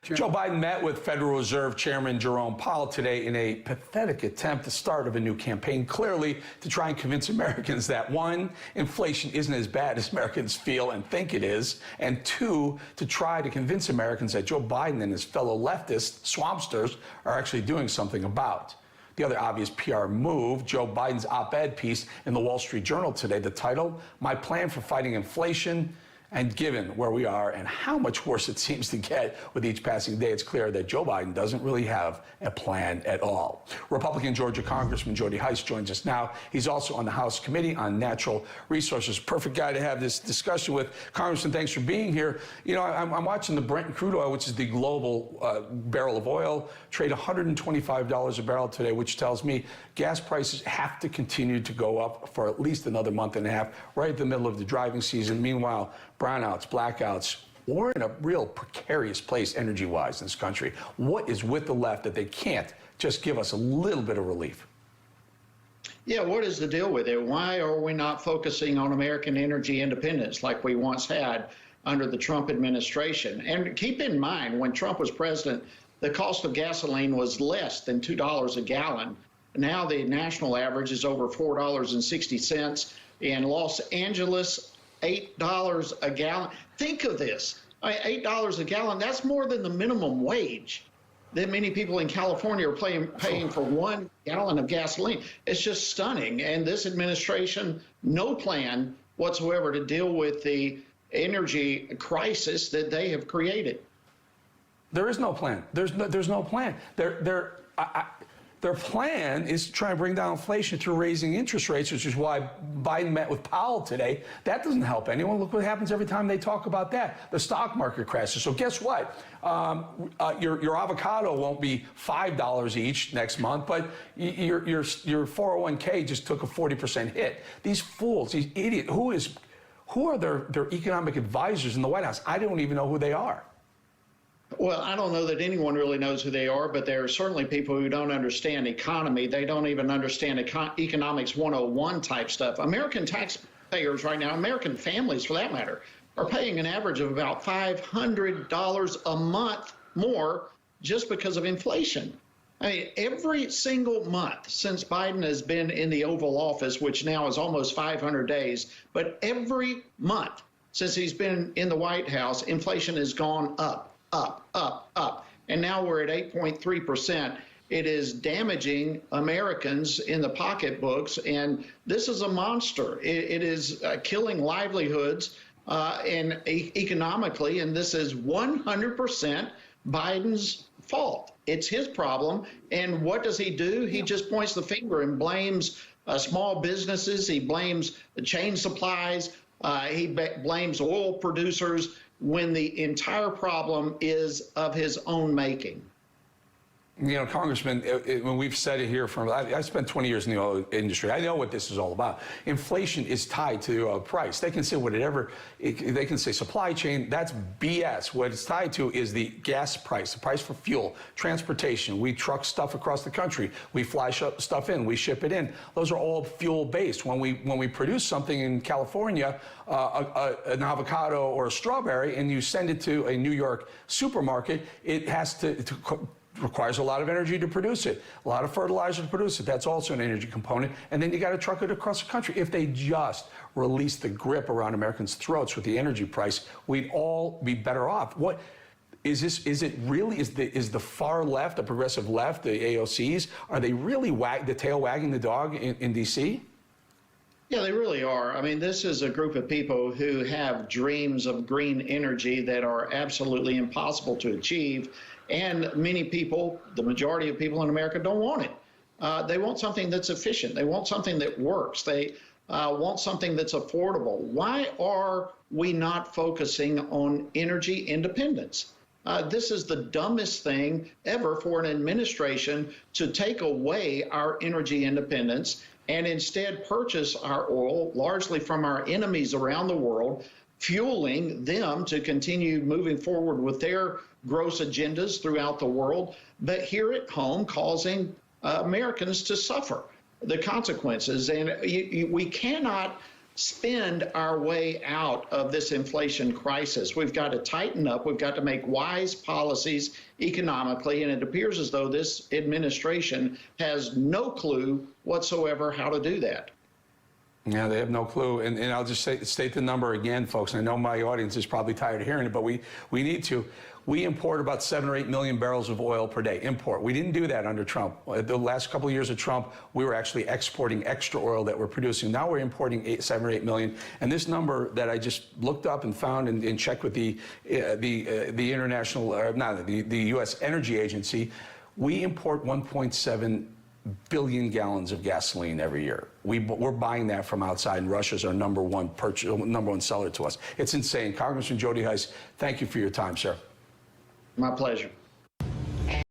Joe Biden met with Federal Reserve Chairman Jerome Powell today in a pathetic attempt, the start of a new campaign, clearly to try and convince Americans that, one, inflation isn't as bad as Americans feel and think it is, and two, to try to convince Americans that Joe Biden and his fellow leftist swampsters are actually doing something about. The other obvious PR move, Joe Biden's op-ed piece in the Wall Street Journal today, the title, "My Plan for Fighting Inflation." And given where we are and how much worse it seems to get with each passing day, it's clear that Joe Biden doesn't really have a plan at all. Republican Georgia Congressman Jody Hice joins us now. He's also on the House Committee on Natural Resources. Perfect guy to have this discussion with. Congressman, thanks for being here. You know, I'm watching the Brent crude oil, which is the global barrel of oil, trade $125 a barrel today, which tells me gas prices have to continue to go up for at least another month and a half, right at the middle of the driving season. Meanwhile, brownouts, blackouts, we're in a real precarious place energy-wise in this country. What is with the left that they can't just give us a little bit of relief? Yeah, what is the deal with it? Why are we not focusing on American energy independence like we once had under the Trump administration? And keep in mind, when Trump was president, the cost of gasoline was less than $2 a gallon. Now the national average is over $4.60. In Los Angeles, $8 a gallon. Think of this, $8 a gallon, that's more than the minimum wage that many people in California are paying for 1 gallon of gasoline. It's just stunning. And this administration, no plan whatsoever to deal with the energy crisis that they have created. There is no plan. There's no plan. Their plan is to try and bring down inflation through raising interest rates, which is why Biden met with Powell today. That doesn't help anyone. Look what happens every time they talk about that. The stock market crashes. So guess what? Your avocado won't be $5 each next month, but your 401k just took a 40% hit. These fools, these idiots, who are their economic advisors in the White House? I don't even know who they are. Well, I don't know that anyone really knows who they are, but there are certainly people who don't understand economy. They don't even understand economics 101 type stuff. American taxpayers right now, American families for that matter, are paying an average of about $500 a month more just because of inflation. I mean, every single month since Biden has been in the Oval Office, which now is almost 500 days, but every month since he's been in the White House, inflation has gone up. Up. And now we're at 8.3%. It is damaging Americans in the pocketbooks, and this is a monster. It is killing livelihoods and economically, and this is 100% Biden's fault. It's his problem. And what does he do? He just points the finger and blames small businesses. He blames the chain supplies. He blames oil producers, when the entire problem is of his own making. You know, Congressman, when we've said it here, I spent 20 years in the oil industry. I know what this is all about. Inflation is tied to price. They can say whatever, they can say supply chain, that's BS. What it's tied to is the gas price, the price for fuel, transportation. We truck stuff across the country. We fly stuff in, we ship it in. Those are all fuel-based. When we produce something in California, an avocado or a strawberry, and you send it to a New York supermarket, it has to requires a lot of energy to produce it, a lot of fertilizer to produce it. That's also an energy component. And then you got to truck it across the country. If they just release the grip around Americans' throats with the energy price, we'd all be better off. What is this? Is it really, is the far left, the progressive left, the AOCs, are they really the tail wagging the dog in D.C.? Yeah, they really are. I mean, this is a group of people who have dreams of green energy that are absolutely impossible to achieve. And many people, the majority of people in America, don't want it. They want something that's efficient. They want something that works. They want something that's affordable. Why are we not focusing on energy independence? This is the dumbest thing ever for an administration to take away our energy independence and instead purchase our oil largely from our enemies around the world, fueling them to continue moving forward with their gross agendas throughout the world, but here at home causing Americans to suffer the consequences. And we cannot spend our way out of this inflation crisis. We've got to tighten up. We've got to make wise policies economically. And it appears as though this administration has no clue whatsoever how to do that. Yeah, they have no clue. And I'll just state the number again, folks. I know my audience is probably tired of hearing it, but we need to. We import about 7 or 8 million barrels of oil per day. Import. We didn't do that under Trump. The last couple of years of Trump, we were actually exporting extra oil that we're producing. Now we're importing 7 or 8 million. And this number that I just looked up and found and checked with the international, the U.S. Energy Agency, we import 1.7 billion gallons of gasoline every year. We're buying that from outside, and Russia's our number one seller to us. It's insane. Congressman Jody Hice, thank you for your time, sir. My pleasure.